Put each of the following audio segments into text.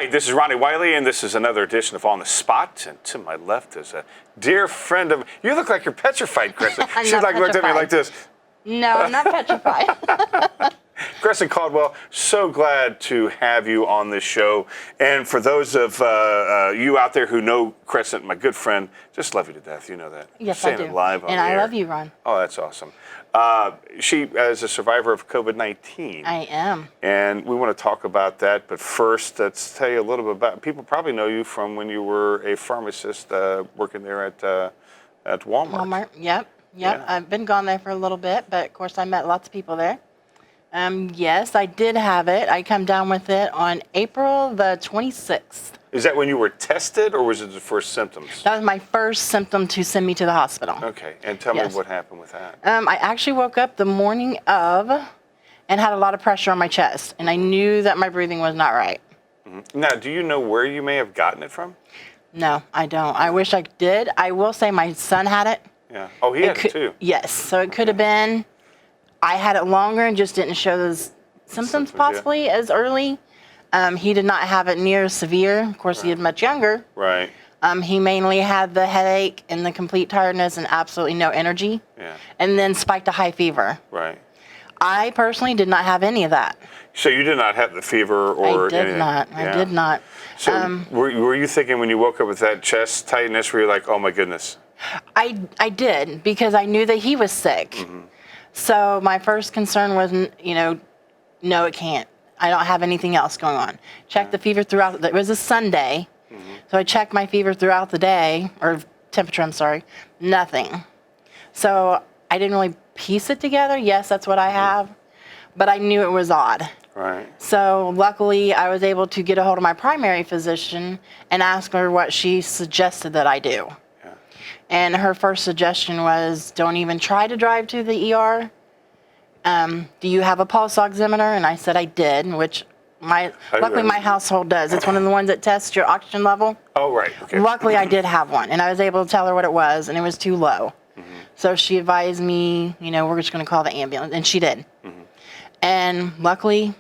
right, this is Ronnie Wiley, and this is another edition of On the Spot. And to my left is a dear friend of. You look like you're petrified, Crescent. I'm She's not like looked at me like this. No, I'm not petrified. Crescent Caldwell, so glad to have you on this show. And for those of you out there who know Crescent, my good friend, just love you to death. You know that. Yes, I'm I saying do. It live on And the I air. love you, Ron. Oh, that's awesome. She is a survivor of COVID-19. I am. And we want to talk about that. But first, let's tell you a little bit about. People probably know you from when you were a pharmacist working there at Walmart. Walmart. Yep. Yeah. I've been gone there for a little bit, but of course I met lots of people there. Yes, I did have it. I come down with it on April the 26th. Is that when you were tested, or was it the first symptoms? That was my first symptom to send me to the hospital. Okay, and tell me what happened with that. I actually woke up the morning of and had a lot of pressure on my chest, and I knew that my breathing was not right. Mm-hmm. Now, do you know where you may have gotten it from? No, I don't. I wish I did. I will say my son had it. Yeah. Oh, he had it too. Yes, so it could have been. I had it longer and just didn't show those symptoms possibly as early. He did not have it near severe. Of course, he is much younger. Right. He mainly had the headache and the complete tiredness and absolutely no energy. Yeah. And then spiked a high fever. Right. I personally did not have any of that. So you did not have the fever or I did anything? not. Yeah. I did not. So were you thinking when you woke up with that chest tightness, were you like, oh my goodness? I did, because I knew that he was sick. Mm-hmm. So my first concern was, no, it can't. I don't have anything else going on. Checked the fever throughout. It was a Sunday, so I checked my fever throughout the day, or temperature, I'm sorry, nothing. So I didn't really piece it together. Yes, that's what I have, but I knew it was odd. Right. So luckily, I was able to get a hold of my primary physician and ask her what she suggested that I do. And her first suggestion was, don't even try to drive to the ER. Do you have a pulse oximeter? And I said I did, which luckily my household does. It's one of the ones that tests your oxygen level. Oh, right. Okay. Luckily, I did have one, and I was able to tell her what it was, and it was too low. Mm-hmm. So she advised me, we're just going to call the ambulance, and she did. Mm-hmm. And luckily,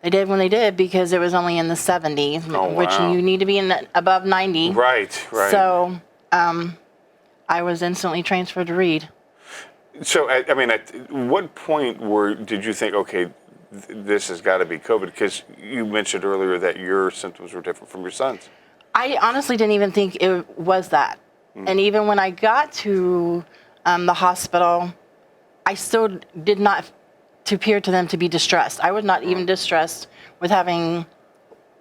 they did when they did, because it was only in the 70s, which you need to be above 90. Right, right. So I was instantly transferred to Reed. So, I mean, at what point did you think, okay, this has got to be COVID? Because you mentioned earlier that your symptoms were different from your son's. I honestly didn't even think it was that. And even when I got to the hospital, I still did not appear to them to be distressed. I was not even distressed with having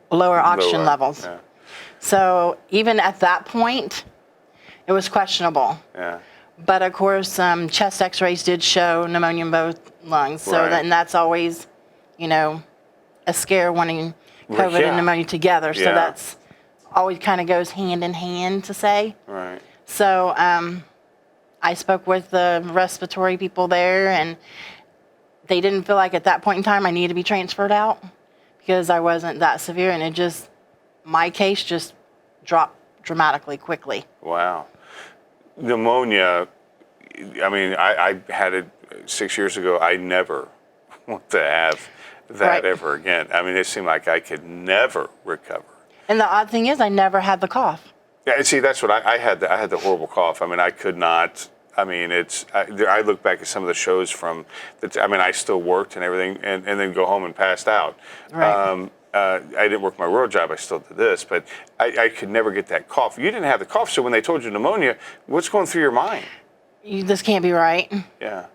lower oxygen levels. Yeah. So even at that point, it was questionable. Yeah. But of course, chest X-rays did show pneumonia in both lungs. So and that's always, a scare wanting COVID and pneumonia together. So that's always kind of goes hand in hand to say. Right. So I spoke with the respiratory people there, and they didn't feel like at that point in time I needed to be transferred out because I wasn't that severe, and my case just dropped dramatically quickly. Wow. Pneumonia, I mean, I had it 6 years ago. I never want to have that ever again. I mean, it seemed like I could never recover. And the odd thing is, I never had the cough. Yeah, see, that's what I had. I had the horrible cough. I mean, I could not. I mean, I look back at some of the shows from that. I mean, I still worked and everything, and then go home and passed out. Right. I didn't work my real job. I still did this, but I could never get that cough. You didn't have the cough, so when they told you pneumonia, what's going through your mind? This can't be right. Yeah.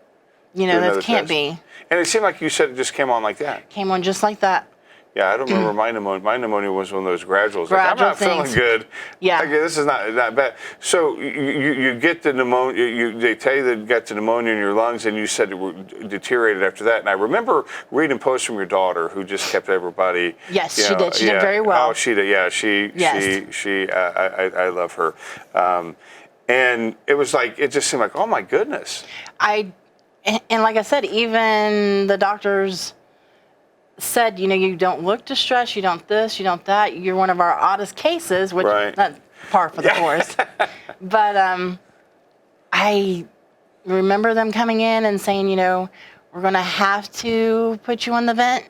This can't be. And it seemed like you said it just came on like that. Came on just like that. Yeah, I don't remember my pneumonia. My pneumonia was one of those graduals. Gradual I'm not things. feeling good. Yeah. Okay, this is not bad. So you get the pneumonia. They tell you that you got the pneumonia in your lungs, and you said it deteriorated after that. And I remember reading posts from your daughter, who just kept everybody. Yes, she did. She did very well. Oh, she did. Yeah, I love her. And it was like, it just seemed like, oh my goodness. And like I said, even the doctors said, you don't look distressed, you don't this, you don't that. You're one of our oddest cases, which not par for the course. But I remember them coming in and saying, we're going to have to put you on the vent.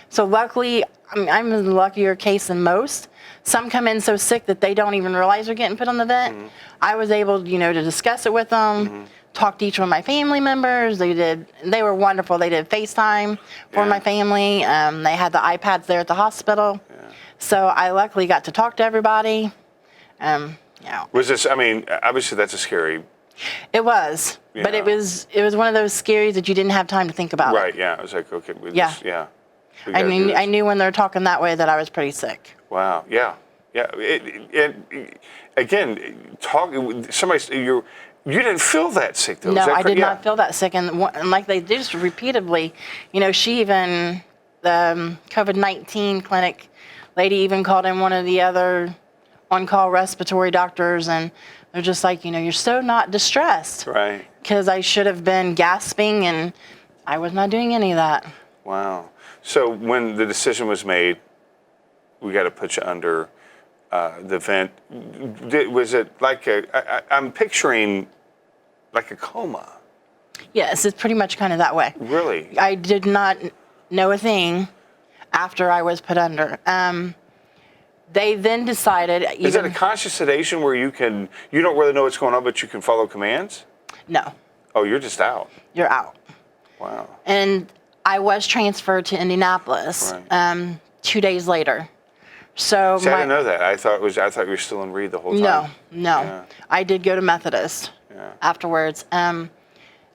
So luckily, I'm a luckier case than most. Some come in so sick that they don't even realize they're getting put on the vent. Mm-hmm. I was able, to discuss it with them, talk to each one of my family members. They were wonderful. They did FaceTime for Yeah. my family. They had the iPads there at the hospital. Yeah. So I luckily got to talk to everybody. Was this? I mean, obviously that's a scary. It was, but Yeah. it was one of those scaries that you didn't have time to think about. Right. Yeah. I was like, okay. Yeah. Yeah. We I gotta do knew this. I knew when they were talking that way that I was pretty sick. Wow. Yeah. Yeah. Again, you didn't feel that sick though. No, Is that I did yeah. not feel that sick, and like they just repeatedly, she even the COVID-19 clinic lady even called in one of the other on-call respiratory doctors, and they're just like, you're so not distressed, Right. because I should have been gasping, and I was not doing any of that. Wow. So when the decision was made, we got to put you under the vent. Was it like I'm picturing like a coma. Yes, it's pretty much kind of that way. Really? I did not know a thing after I was put under. They then decided. Is that a conscious sedation where you don't really know what's going on, but you can follow commands? No, Oh, you're just out. you're out. Wow. And I was transferred to Indianapolis Right. 2 days later. So See, I didn't know that. I thought you were still in Reed the whole time. No. Yeah. I did go to Methodist Yeah. afterwards, and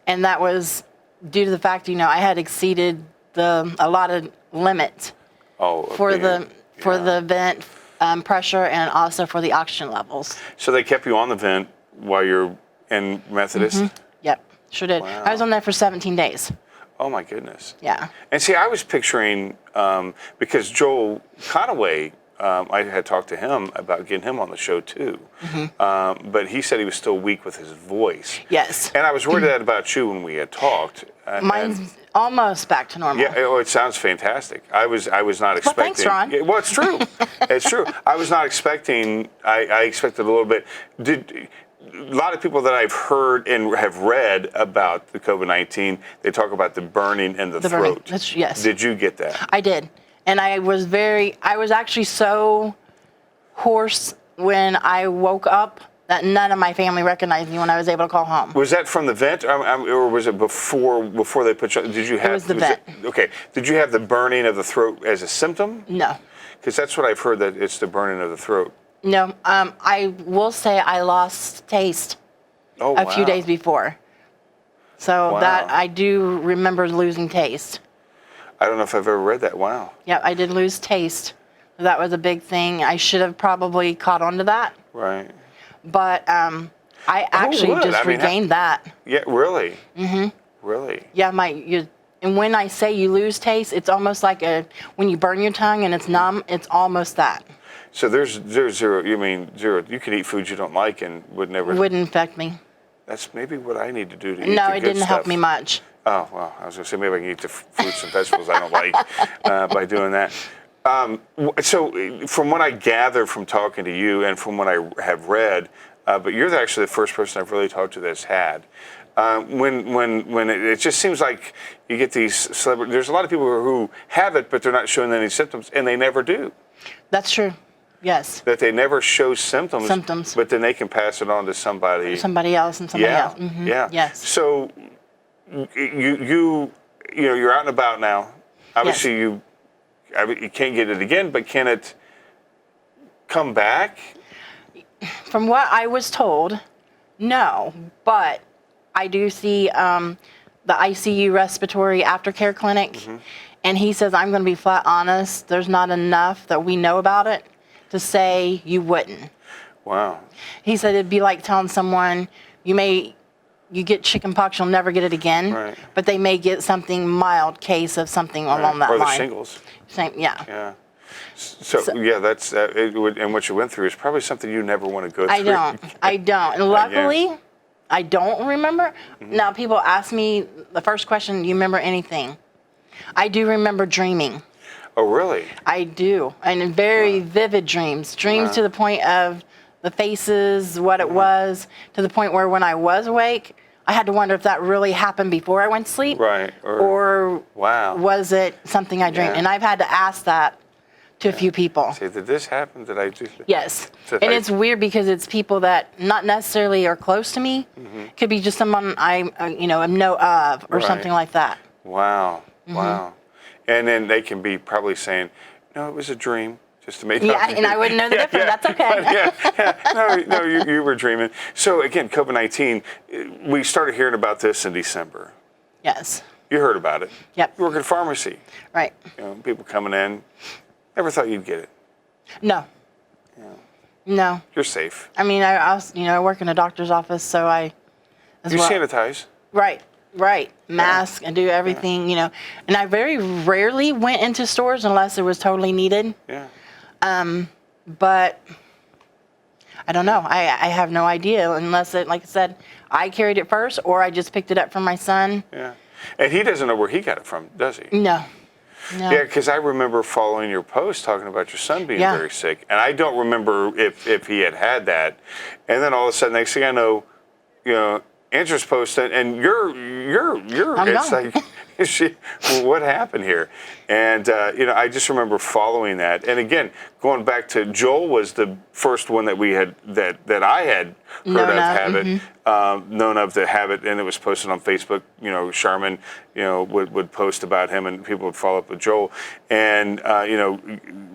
that was due to the fact I had exceeded a lot of limit Oh. for okay. the vent pressure and also for the oxygen levels. So they kept you on the vent while you're in Methodist? Yep, sure did. Wow. I was on there for 17 days. Oh my goodness. Yeah. And see, I was picturing because Joel Conaway, I had talked to him about getting him on the show too, but he said he was still weak with his voice. Yes. And I was worried that about you when we had talked. Mine's almost back to normal. Yeah, it sounds fantastic. I was not expecting. Well, thanks, Ron. Yeah, well, it's true. It's true. I was not expecting. I expected a little bit. A lot of people that I've heard and have read about the COVID-19, they talk about the burning in the throat. Burning. Yes. Did you get that? I did. And I was actually so hoarse when I woke up that none of my family recognized me when I was able to call home. Was that from the vent, or was it before they put you? Did you have? It was the vent. Okay. Did you have the burning of the throat as a symptom? No. Because that's what I've heard, that it's the burning of the throat. No. I will say I lost taste Oh, a few days before. So Wow. that I do remember losing taste. I don't know if I've ever read that. Wow. Yeah, I did lose taste. That was a big thing. I should have probably caught on to that. Right. But I actually would? just I mean, regained that. Yeah. Really. Mm-hmm. Really. Yeah, and when I say you lose taste, it's almost like when you burn your tongue and it's numb. It's almost that. So there's zero. You mean zero? You could eat foods you don't like and would never. Wouldn't affect me. That's maybe what I need to do to eat No, the it good didn't help stuff. me much. Oh well, I was gonna say maybe I can eat the fruits and vegetables I don't like by doing that. So from what I gather from talking to you and from what I have read, but you're actually the first person I've really talked to that's had. When it just seems like you get these celebrities. There's a lot of people who have it, but they're not showing any symptoms, and they never do. That's true. Yes. That they never show symptoms. Symptoms. But then they can pass it on to somebody. Somebody else and somebody Yeah. else. Mm-hmm. Yeah. Yes. So you're out and about now. Obviously, you can't get it again, but can it come back? From what I was told, no. But I do see the ICU respiratory aftercare clinic, and he says, I'm going to be flat honest, there's not enough that we know about it to say you wouldn't. Wow. He said it'd be like telling someone you get chicken pox, you'll never get it again, Right. but they may get something mild case of something along that or line. the shingles. Same, yeah. Yeah. So yeah, that's and what you went through is probably something you never want to go through. I don't. And luckily, I don't remember. Now, people ask me the first question, do you remember anything? I do remember dreaming. Oh, really? I do. And in very vivid dreams. Dreams to the point of the faces, what it was, to the point where when I was awake, I had to wonder if that really happened before I went to sleep. Right. Or wow. was it something I dreamed? Yeah. And I've had to ask that to a few people. Say, did this happen? Did I do this? Yes. And it's weird because it's people that not necessarily are close to me. Could be just someone I, know of or something like that. Wow. Wow. And then they can be probably saying, no, it was a dream. Just to make up. Yeah, and I wouldn't know the difference. That's okay. No, you were dreaming. So again, COVID-19, we started hearing about this in December. Yes. You heard about it. Yep. You work at a pharmacy. Right. People coming in. Never thought you'd get it. No. No. You're safe. I mean, I work in a doctor's office, so I. You sanitize. Right. Mask and do everything, And I very rarely went into stores unless it was totally needed. Yeah. But I don't know. I have no idea unless like I said, I carried it first or I just picked it up from my son. Yeah. And he doesn't know where he got it from, does he? No. Yeah, because I remember following your post talking about your son being very sick, and I don't remember if he had that. And then all of a sudden, next thing I know, Andrew's posting, and you're it's gone. like, what happened here? And I just remember following that. And again, going back to Joel was the first one that we had that I had heard of have it, known of to have it, and it was posted on Facebook. Charmin, would post about him, and people would follow up with Joel, and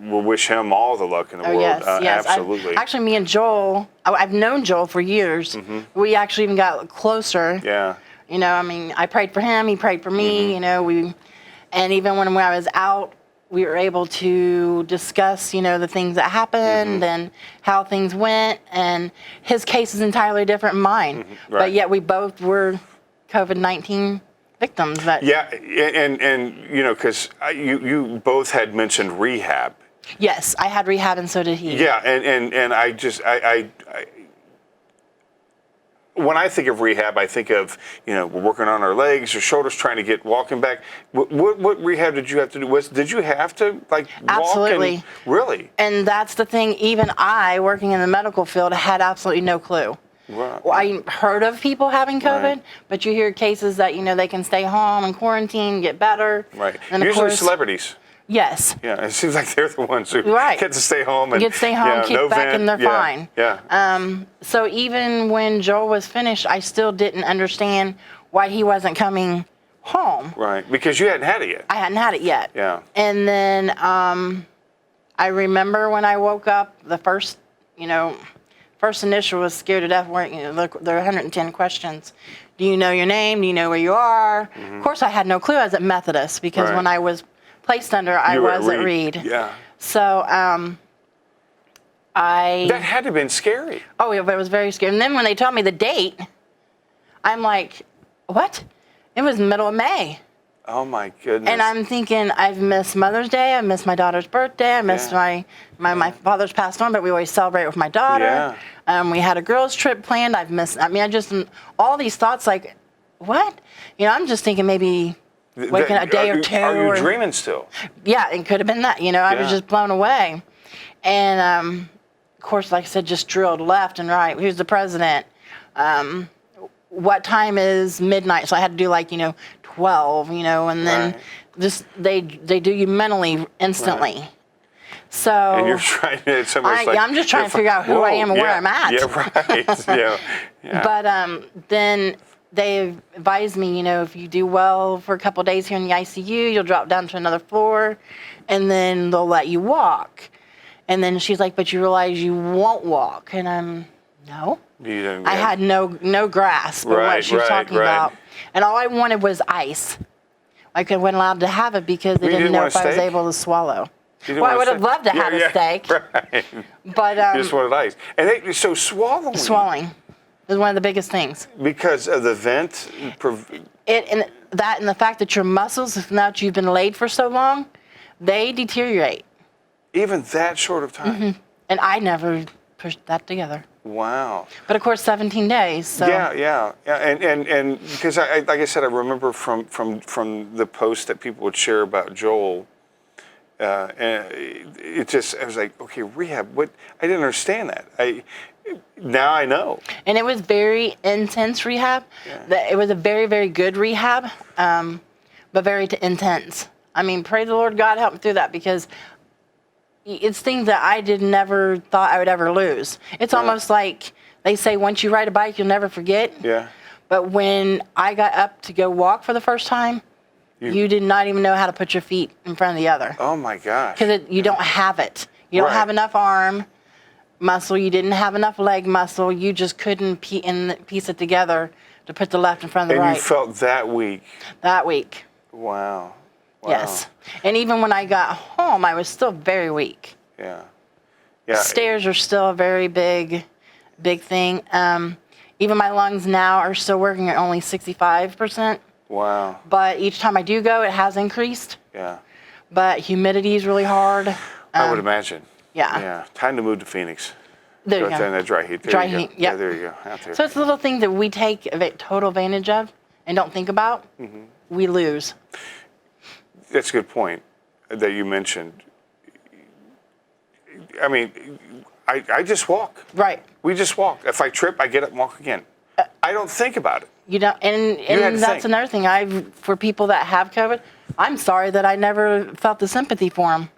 we'll wish him all the luck in the world. Yes. Absolutely. Actually, me and Joel, I've known Joel for years. We actually even got closer. Yeah. I prayed for him. He prayed for me. And even when I was out, we were able to discuss, the things that happened and how things went. And his case is entirely different than mine. Right. But yet we both were COVID-19 victims. Yeah, and because you both had mentioned rehab. Yes, I had rehab, and so did he. Yeah, and I just when I think of rehab, I think of we're working on our legs or shoulders, trying to get walking back. What rehab did you have to do? Did you have to Absolutely. walk? Really? And that's the thing. Even I, working in the medical field, had absolutely no clue. Right. Well, I heard of people having COVID, but you hear cases that they can stay home and quarantine, get better. Right. And Usually celebrities. Yes. Yeah, it seems like they're the ones who get to stay home and get to stay home, kick back, and they're fine. Yeah. So even when Joel was finished, I still didn't understand why he wasn't coming home. Right, because you hadn't had it yet. I hadn't had it yet. Yeah. And then I remember when I woke up, the first initial was scared to death. There are 110 questions. Do you know your name? Do you know where you are? Of course, I had no clue. I was at Methodist because when I was placed under, I was at Reed. Yeah. So that had to have been scary. Oh, yeah, but it was very scary. And then when they told me the date, I'm like, what? It was middle of May. Oh my goodness. And I'm thinking, I've missed Mother's Day, I missed my daughter's birthday, I missed my father's passed on, but we always celebrate with my daughter. Yeah. We had a girls' trip planned. All these thoughts like, what? I'm just thinking maybe waking a day or two. Are you dreaming still? Yeah, it could have been that. I was just blown away. And of course, like I said, just drilled left and right. Who's the president? What time is midnight? So I had to do 12, and then just they do you mentally instantly. Right. So and you're trying to. I'm just trying to figure out who I am and where I'm at. Yeah, right. Yeah. But then they advised me, if you do well for a couple of days here in the ICU, you'll drop down to another floor, and then they'll let you walk. And then she's like, but you realize you won't walk. And I'm, no. You didn't, I had no grasp of what she was talking about. And all I wanted was ice. I wasn't allowed to have it because they didn't know if I was able to swallow. Well, I would have loved to have a steak. Right. But you just wanted ice. And so swallowing. Swallowing is one of the biggest things. Because of the vent? And the fact that your muscles, now that you've been laid for so long, they deteriorate. Even that short of time? And I never pushed that together. Wow. But of course, 17 days. So. Yeah. And because like I said, I remember from the post that people would share about Joel, and I was like, okay, rehab. What? I didn't understand that. Now I know. And it was very intense rehab. Yeah. It was a very, very good rehab, but very intense. I mean, pray the Lord God help me through that because it's things that I never thought I would ever lose. It's almost like they say once you ride a bike, you'll never forget. Yeah. But when I got up to go walk for the first time, you did not even know how to put your feet in front of the other. Oh my gosh. Because you don't have it. You don't have enough arm muscle. You didn't have enough leg muscle. You just couldn't piece it together to put the left in front of the right. And you felt that weak. That week. Wow. Yes. And even when I got home, I was still very weak. Yeah. Stairs are still a very big thing. Even my lungs now are still working at only 65%. Wow. But each time I do go, it has increased. Yeah. But humidity is really hard. I would imagine. Yeah. Yeah. Time to move to Phoenix. There you Go out there in go. that dry heat. There Dry you go. heat, Yeah, yep. there you go. Out there. So it's little things that we take total advantage of and don't think about. We lose. That's a good point that you mentioned. I mean, I just walk. Right. We just walk. If I trip, I get up and walk again. I don't think about it. You don't, and had to that's think. another thing. For people that have COVID, I'm sorry that I never felt the sympathy for them,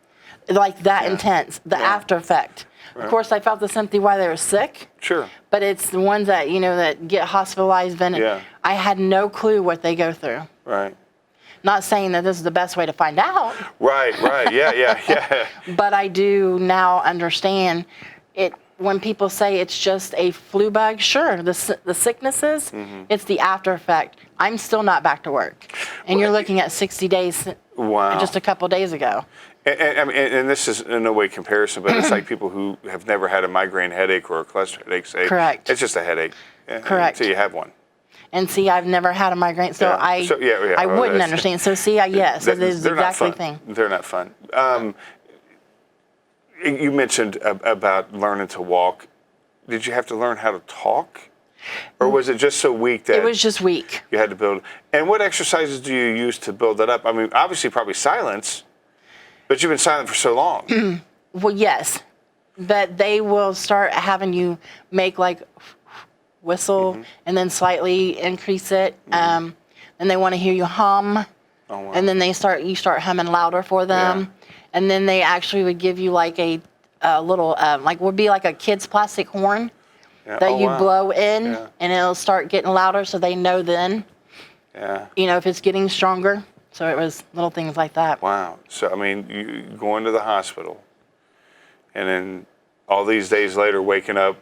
like that intense, the after effect. Of course, I felt the sympathy while they were sick. Sure. But it's the ones that that get hospitalized. Then I had no clue what they go through. Right. Not saying that this is the best way to find out. Right. Yeah. But I do now understand it. When people say it's just a flu bug, sure, the sicknesses, it's the after effect. I'm still not back to work. And you're looking at 60 days just a couple days ago. And this is in no way comparison, but it's like people who have never had a migraine headache or a cluster headache say, Correct. It's just a headache. Correct. Until you have one. And see, I've never had a migraine, so I wouldn't understand. So see, yes, it is exactly the thing. They're not fun. You mentioned about learning to walk. Did you have to learn how to talk? Or was it just so weak that... It was just weak. You had to build... And what exercises do you use to build that up? I mean, obviously probably silence, but you've been silent for so long. Well, yes. But they will start having you make like whistle and then slightly increase it. And they want to hear you hum. Oh, wow. And then you start humming louder for them. Yeah. And then they actually would give you like a little, would be like a kid's plastic horn that you blow in, and it'll start getting louder, so they know then, if it's getting stronger. So it was little things like that. Wow. So, I mean, you going to the hospital, and then all these days later waking up,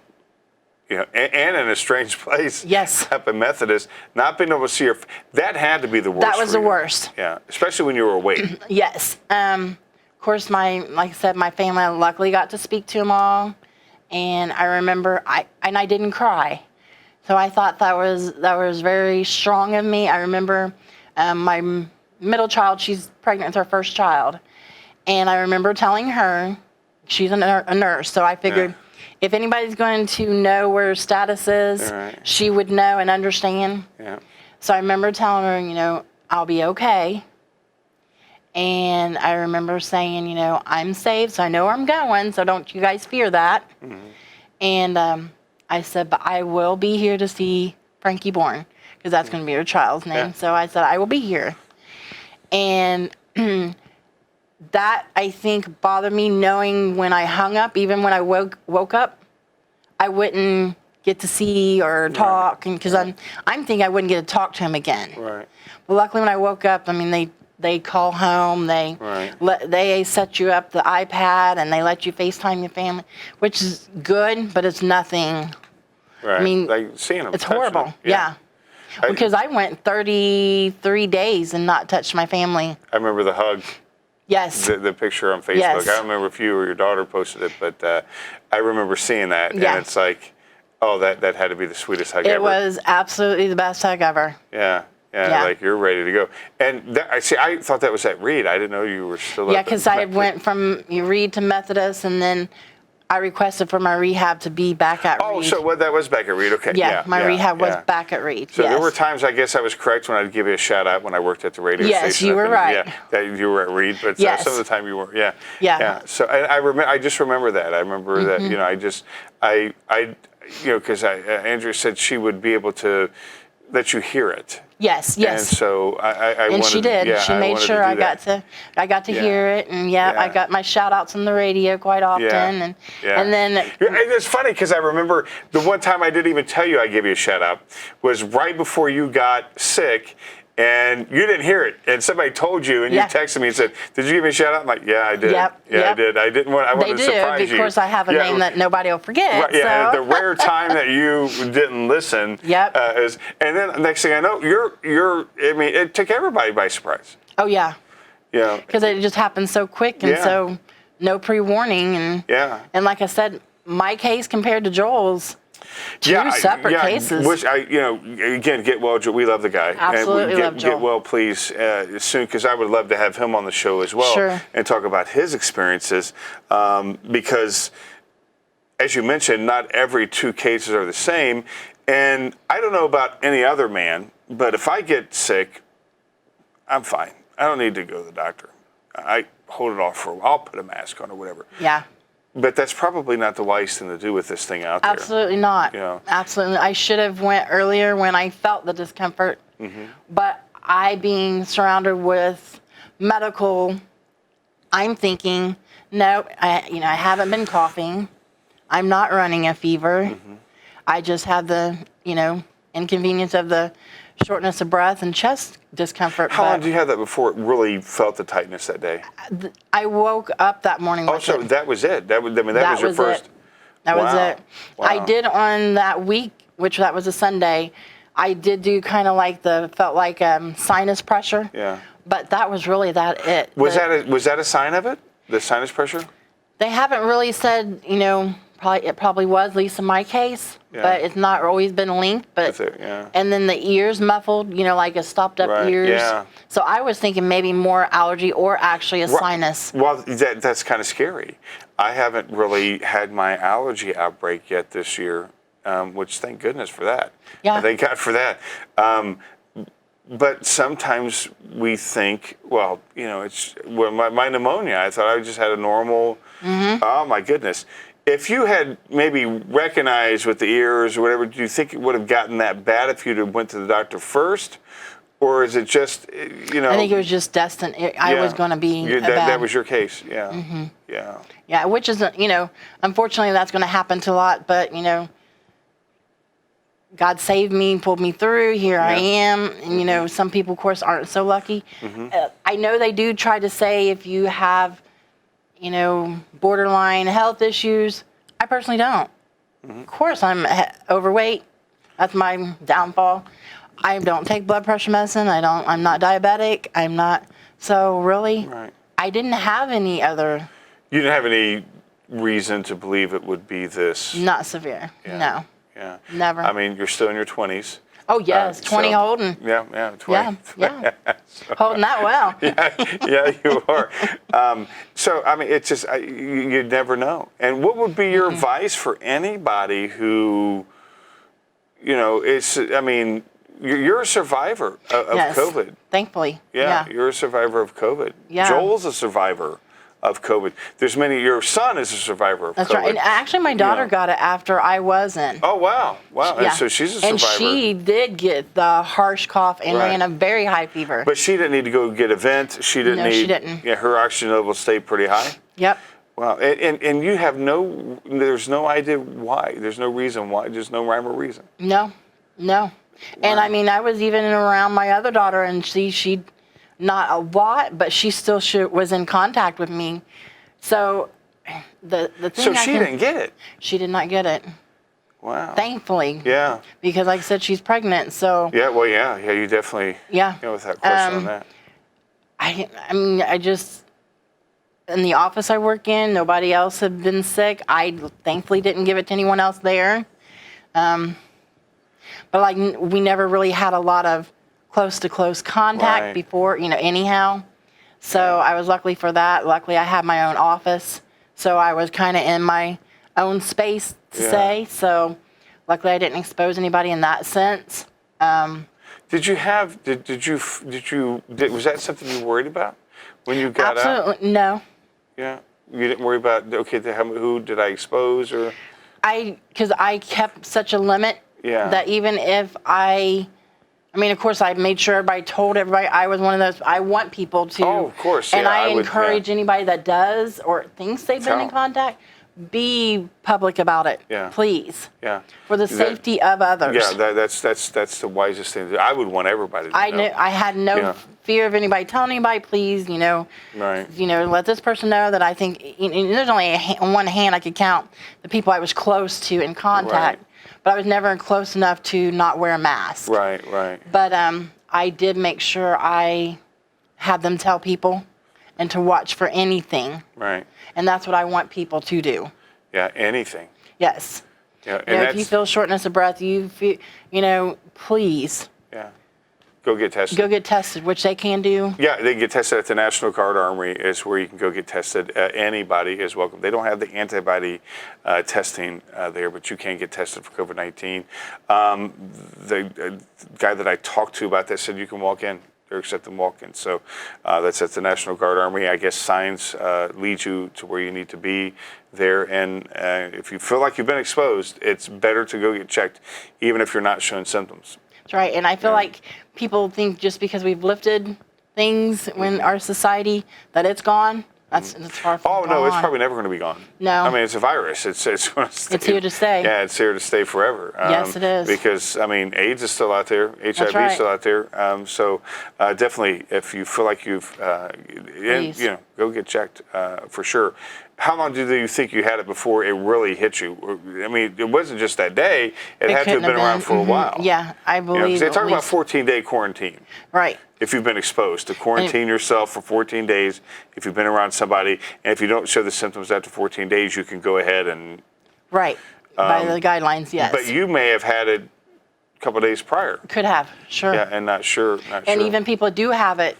and in a strange place. Yes. Up in Methodist, not being able to see that had to be the worst. That was the worst. Yeah, especially when you were awake. Yes. Of course, like I said, my family, I luckily got to speak to them all, and I remember I didn't cry, so I thought that was very strong of me. I remember my middle child, she's pregnant with her first child, and I remember telling her, she's a nurse, so I figured if anybody's going to know where her status is, she would know and understand. Yeah. So I remember telling her, I'll be okay. And I remember saying, I'm safe, so I know where I'm going, so don't you guys fear that. And I said, but I will be here to see Frankie born, because that's going to be her child's name. Yeah. So I said, I will be here. And that, I think, bothered me, knowing when I hung up, even when I woke up, I wouldn't get to see or talk, because I'm thinking I wouldn't get to talk to him again. Right. But luckily when I woke up, I mean, they call home, they set you up the iPad, and they let you FaceTime your family, which is good, but it's nothing. Right. I mean, like seeing them. it's horrible. Yeah. Because I went 33 days and not touched my family. I remember the hug. Yes. The picture on Facebook. Yes. I don't remember if you or your daughter posted it, but I remember seeing that, and Yeah. it's like, oh, that had to be the sweetest hug ever. It was absolutely the best hug ever. Yeah. Yeah. Like you're ready to go. And I thought that was at Reed. I didn't know you were still. Yeah, because I went from Reed to Methodist, and then I requested for my rehab to be back at Reed. Oh, so that was back at Reed. Okay. Yeah, my rehab was back at Reed. So there were times, I guess I was correct when I'd give you a shout out when I worked at the radio station. Yes, you were right. Yeah, that you were at Reed, but some of the time you weren't. Yeah. Yeah. So I just remember that. I remember that. Because Andrea said she would be able to that you hear it. Yes, yes. And so I And wanted, she did. Yeah, She I made wanted sure to do I got that. to Yeah. hear it, and I Yeah. got my shout outs on the radio quite often, Yeah. and then And it's funny because I remember the one time I didn't even tell you I gave you a shout out was right before you got sick. And you didn't hear it, and somebody told you, and you texted me and said, "Did you give me a shout out?" I'm like, "Yeah, I did. Yep, yeah, I yep. did. I didn't want. I wanted to surprise you." Of course, I have a name that nobody will forget. Right, yeah, and so. the rare time that you didn't listen. Yep. And then next thing I know, you're. I mean, it took everybody by surprise. Oh yeah. Yeah. Because it just happened so quick, and so no pre-warning, and and like I said, my case compared to Joel's. Two separate cases. Which again, get well, Joel. We love the guy. Absolutely love Joel. Get well, please, soon, because I would love to have him on the show as well. Sure. And talk about his experiences, because, as you mentioned, not every two cases are the same. And I don't know about any other man, but if I get sick, I'm fine. I don't need to go to the doctor. I hold it off for a while. I'll put a mask on or whatever. Yeah. But that's probably not the wise thing to do with this thing out there. Absolutely not. Absolutely. I should have went earlier when I felt the discomfort. Mm-hmm. But I, being surrounded with medical, I'm thinking, no, I haven't been coughing. I'm not running a fever. Mm-hmm. I just have the, inconvenience of the shortness of breath and chest discomfort. How long did you have that before it really felt the tightness that day? I woke up that morning with so it. that was it. That was your first. That was it. Wow. I did on that week, which that was a Sunday. I did do kind of like felt like sinus pressure. Yeah. But that was really it. Was that a sign of it? The sinus pressure? They haven't really said, it probably was, at least in my case, but it's not always been linked. But and then the ears muffled, like a stopped up ears. Yeah. So I was thinking maybe more allergy or actually a sinus. Well, that's kind of scary. I haven't really had my allergy outbreak yet this year, which thank goodness for that. Yeah. Thank God for that. But sometimes we think, it's my pneumonia. I thought I just had a normal. Mm-hmm. Oh my goodness. If you had maybe recognized with the ears or whatever, do you think it would have gotten that bad if you'd have went to the doctor first? Or is it just, I think it was just destined. I was going to be bad. That was your case, yeah. Mm-hmm. Yeah. Yeah, which isn't, unfortunately that's going to happen to a lot, but, God saved me, pulled me through. Here I am. And, some people, of course, aren't so lucky. Mm-hmm. I know they do try to say if you have, borderline health issues. I personally don't. Mm-hmm. Of course, I'm overweight. That's my downfall. I don't take blood pressure medicine. I'm not diabetic. I'm not. So really, I didn't have any other. You didn't have any reason to believe it would be this. Not severe. Yeah. No. Yeah. Never. I mean, you're still in your 20s. Oh yes, 20 holding. Yeah, 20. Yeah. Holding that well. yeah, you are. So I mean, it's just you never know. And what would be your advice for anybody who, it's? I mean, you're a survivor of COVID. Thankfully. Yeah, you're a survivor of COVID. Yeah. Joel's a survivor of COVID. There's many. Your son is a survivor of COVID. That's right. And actually, my daughter got it after I wasn't. Oh wow! Yeah. And so she's a survivor. And she did get the harsh cough and ran a very high fever. But she didn't need to go get a vent. She didn't need. She didn't. Yeah, her oxygen level stayed pretty high. Yep. Wow. And you have there's no idea why. There's no reason why. There's no rhyme or reason. No. Wow. And I mean, I was even around my other daughter, and she. Not a lot, but she still was in contact with me. So the thing. So she didn't get it. She did not get it. Wow. Thankfully. Yeah. Because like I said, she's pregnant. So. Yeah. Well. Yeah. You definitely. Yeah. Without question on that. I mean, I just in the office I work in, nobody else had been sick. I thankfully didn't give it to anyone else there. But like we never really had a lot of close contact before, anyhow. So I was lucky for that. Luckily, I had my own office. So I was kind of in my own space to say. So luckily, I didn't expose anybody in that sense. Did you was that something you worried about when you got out? Absolutely, no. Yeah. You didn't worry about, who did I expose or? 'Cause I kept such a limit that even if I, I didn't, I mean, I just, I didn't I mean, of course, I made sure everybody told everybody. I was one of those. I want people to. Oh, of course, And yeah, I I would, encourage yeah. anybody that does or thinks they've been in Tell 'em. contact, be public about it, Yeah. please, Yeah. for the That- safety of others. Yeah, that's the wisest thing to do. I would want everybody to I know. knew I had no Yeah. fear of anybody telling anybody. Please, Right. let this person know that I think. There's only on one hand I could count the people I was close to in contact, but I was never close enough to not wear a mask. Right, right. But I did make sure I had them tell people and to watch for anything. Right. And that's what I want people to do. Yeah, anything. Yes. Yeah, and If you feel shortness of breath, please yeah. Go get tested. go get tested, which they can do. Yeah, they can get tested at the National Guard Armory is where you can go get tested. Anybody is welcome. They don't have the antibody testing there, but you can get tested for COVID-19. The guy that I talked to about that said you can walk in. They're accepting walk-ins. So that's at the National Guard Armory. I guess signs lead you to where you need to be there. And if you feel like you've been exposed, it's better to go get checked, even if you're not showing symptoms. That's right. And I feel like people think just because we've lifted things in our society that it's gone. That's far from Oh, gone. no, it's probably never going to be gone. No. I mean, it's a virus. It's going to stay. It's here to stay. Yeah, it's here to stay forever. Yes, it is. Because, I mean, AIDS is still out there. HIV is right. still out there. So definitely, if you feel like you've, Please. go get checked for sure. How long do you think you had it before it really hit you? I mean, it wasn't just that day. It had to have couldn't been around for a while. Yeah, I believe. Because they at talk about least. 14-day quarantine. Right. If you've been exposed, to quarantine yourself for 14 days, if you've been around somebody, and if you don't show the symptoms after 14 days, you can go ahead and... Right. By the guidelines, yes. But you may have had it a couple of days prior. Could have, sure. Yeah, and not sure. And even people who do have it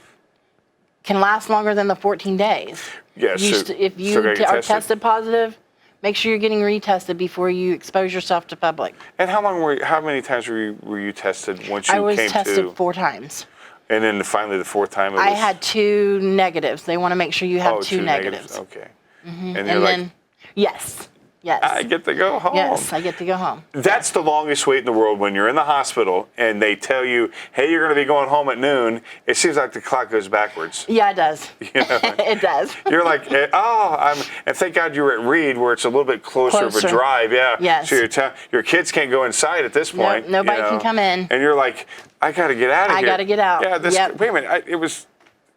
can last longer than the 14 days. Yeah, If you so gotta get are tested positive, make sure you're getting retested before you expose yourself to public. And how many times were you tested once you I was came tested to? 4 times. And then finally the fourth time it was... I had 2 negatives. They want to make sure you have 2 negatives. Okay. And And you're like, then, yes. I get to go home. Yes, I get to go home. That's the longest wait in the world when you're in the hospital and they tell you, hey, you're going to be going home at noon. It seems like the clock goes backwards. Yeah, it does. You know? It does. You're like, and thank God you were at Reed where it's a little bit closer of a drive. Yeah. Yes. So your kids can't go inside at this point. Nobody can come in. And you're like, I got to get out of here. I got to get out. Yeah. Wait a minute. It was,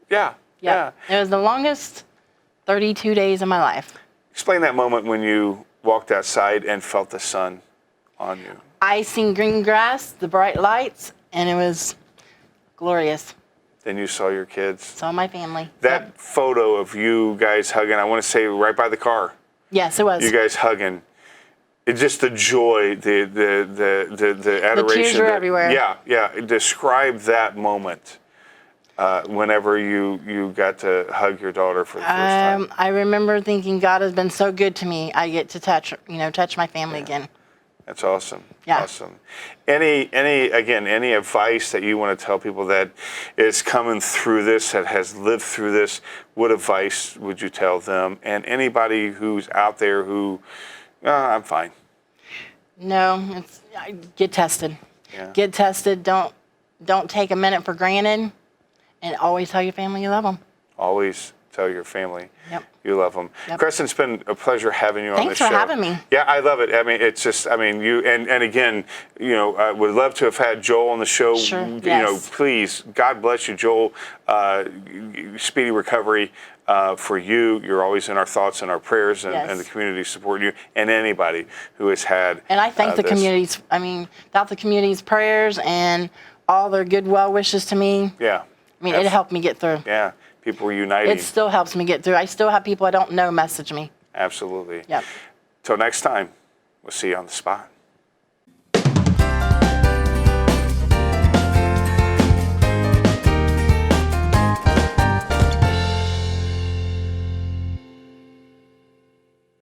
yeah. It was the longest 32 days of my life. Explain that moment when you walked outside and felt the sun on you. I seen green grass, the bright lights, and it was glorious. Then you saw your kids. Saw my family. That photo of you guys hugging, I want to say right by the car. Yes, it was. You guys hugging. It just the joy, the adoration. The tears were everywhere. Yeah. Describe that moment. Whenever you got to hug your daughter for the first time. I remember thinking, God has been so good to me. I get to touch my family again. That's awesome. Yeah. Awesome. Any advice that you want to tell people that is coming through this, that has lived through this? What advice would you tell them? And anybody who's out there who, I'm fine. No, get tested. Yeah. Get tested. Don't take a minute for granted. And always tell your family you love them. Always tell your family you love them. Yep. Crescent, it's been a pleasure having you on this show. Thanks for having me. Yeah, I love it. I mean, it's just, you, and again, I would love to have had Joel on the show. Sure, yes. Please, God bless you, Joel. Speedy recovery for you. You're always in our thoughts and our prayers, and the community supporting you, and anybody who has had. And I thank the this. community's, without the community's prayers and all their good well wishes to me. Yeah. It helped me get through. Yeah, people were uniting. It still helps me get through. I still have people I don't know message me. Absolutely. Yep. Till next time, we'll see you on the spot.